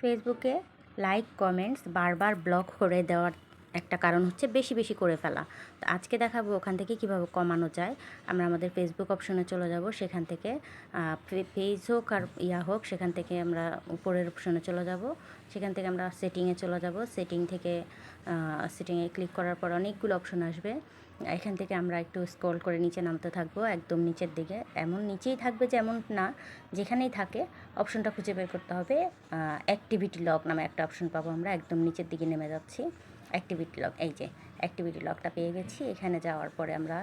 ফেসবুকে like comments বারবার block করে দেওয়ার একটা কারণ হচ্ছে বেশি বেশি করে ফেলা। তো আজকে দেখাবো ওখান থেকে কিভাবে কমানো যায়। আমরা আমাদের ফেসবুক অপশনে চলে যাব, সেখান থেকে পেজ হোক আর হোক, সেখান থেকে আমরা উপরের অপশনে চলে যাব, সেখান থেকে আমরা সেটিংয়ে চলে যাব। সেটিংয়ে ক্লিক করার পর অনেকগুলো অপশন আসবে। এখান থেকে আমরা একটু স্ক্রল করে নিচে নামতে থাকবো, একদম নিচের দিকে। এমন নিচেই থাকবে যে এমন না, যেখানেই থাকে অপশনটা খুঁজে বের করতে হবে। অ্যাক্টিভিটি লক নামে একটা অপশন পাবো আমরা, একদম নিচের দিকে নেমে যাচ্ছি। অ্যাক্টিভিটি লক, এই যে অ্যাক্টিভিটি লকটা পেয়ে গেছি। এখানে যাওয়ার পরে আমরা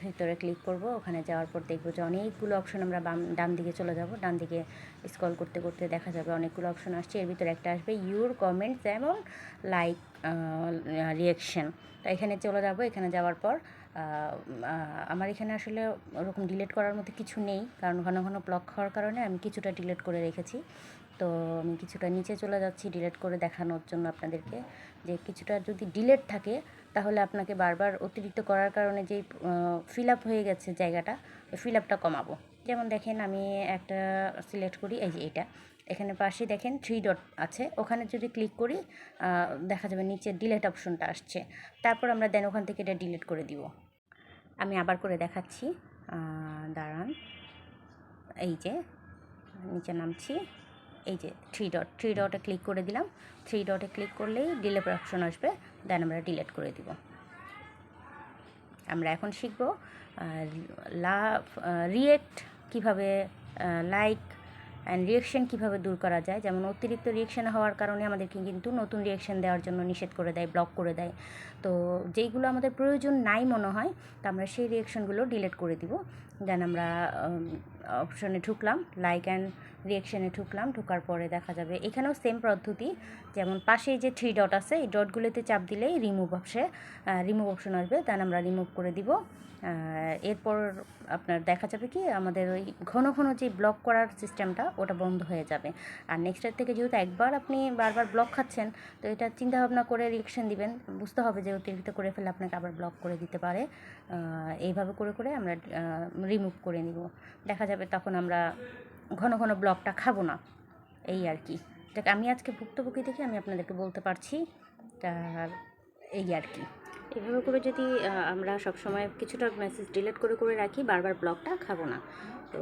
ভিতরে ক্লিক করব। ওখানে যাওয়ার পর দেখব যে অনেকগুলো অপশন, আমরা ডান দিকে চলে যাব। ডান দিকে স্ক্রল করতে করতে দেখা যাবে অনেকগুলো অপশন আসছে। এর ভিতরে একটা আসবে ইউর কমেন্টস, যেমন লাইক, রিয়াকশন। তো এখানে চলে যাব। এখানে যাওয়ার পর আমার এখানে আসলে ওরকম ডিলিট করার মতো কিছু নেই, কারণ ঘন ঘন ব্লক হওয়ার কারণে আমি কিছুটা ডিলিট করে রেখেছি। তো আমি কিছুটা নিচে চলে যাচ্ছি ডিলিট করে দেখানোর জন্য আপনাদেরকে, যে কিছুটা যদি ডিলিট থাকে তাহলে আপনাকে বারবার অতিরিক্ত করার কারণে যেই ফিল আপ হয়ে গেছে জায়গাটা, ওই ফিল আপটা কমাবো। যেমন দেখেন, আমি একটা সিলেক্ট করি, এই যে এটা, এখানে পাশে দেখেন 3 ডট আছে, ওখানে যদি ক্লিক করি দেখা যাবে নিচে ডিলিট অপশনটা আসছে। তারপর আমরা দেন ওখান থেকে এটা ডিলিট করে দিব। আমি আবার করে দেখাচ্ছি, দাঁড়ান। এই যে নিচে নামছি, এই যে 3 ডটে ক্লিক করে দিলাম। 3 ডটে ক্লিক করলেই ডিলিট অপশন আসবে, দেন আমরা ডিলিট করে দিব। আমরা এখন শিখব রিয়েক্ট কীভাবে, লাইক অ্যান্ড রিয়েকশন কীভাবে দূর করা যায়। যেমন অতিরিক্ত রিয়েকশন হওয়ার কারণে আমাদেরকে কিন্তু নতুন রিয়েকশন দেওয়ার জন্য নিষেধ করে দেয়, ব্লক করে দেয়। তো যেইগুলো আমাদের প্রয়োজন নাই মনে হয়, তো আমরা সেই রিয়েকশনগুলো ডিলিট করে দিব। দেন আমরা অপশনে ঢুকলাম, লাইক অ্যান্ড রিয়েকশনে ঢুকলাম। ঢোকার পরে দেখা যাবে এখানেও সেম পদ্ধতি, যেমন পাশেই যে 3 ডট আছে, এই ডটগুলোতে চাপ দিলেই রিমুভ অপশন আসবে, দেন আমরা রিমুভ করে দিব। এরপর আপনার দেখা যাবে কি আমাদের ওই ঘন ঘন যে ব্লক করার সিস্টেমটা, ওটা বন্ধ হয়ে যাবে। আর নেক্সটের থেকে যেহেতু একবার আপনি বারবার ব্লক খাচ্ছেন, তো এটা চিন্তাভাবনা করে রিয়েকশন দিবেন। বুঝতে হবে যে অতিরিক্ত করে ফেলে আপনাকে আবার ব্লক করে দিতে পারে। এইভাবে করে করে আমরা রিমুভ করে নিব। দেখা যাবে তখন আমরা ঘন ঘন ব্লকটা খাবো না, এই আর কি। দেখ, আমি আজকে ভুক্তভোগী থেকে আমি আপনাদেরকে বলতে পারছি, আর এই আর কি। এভাবে করে যদি আমরা সবসময় কিছুটা মেসেজ ডিলিট করে করে রাখি, বারবার ব্লকটা খাবো না। তো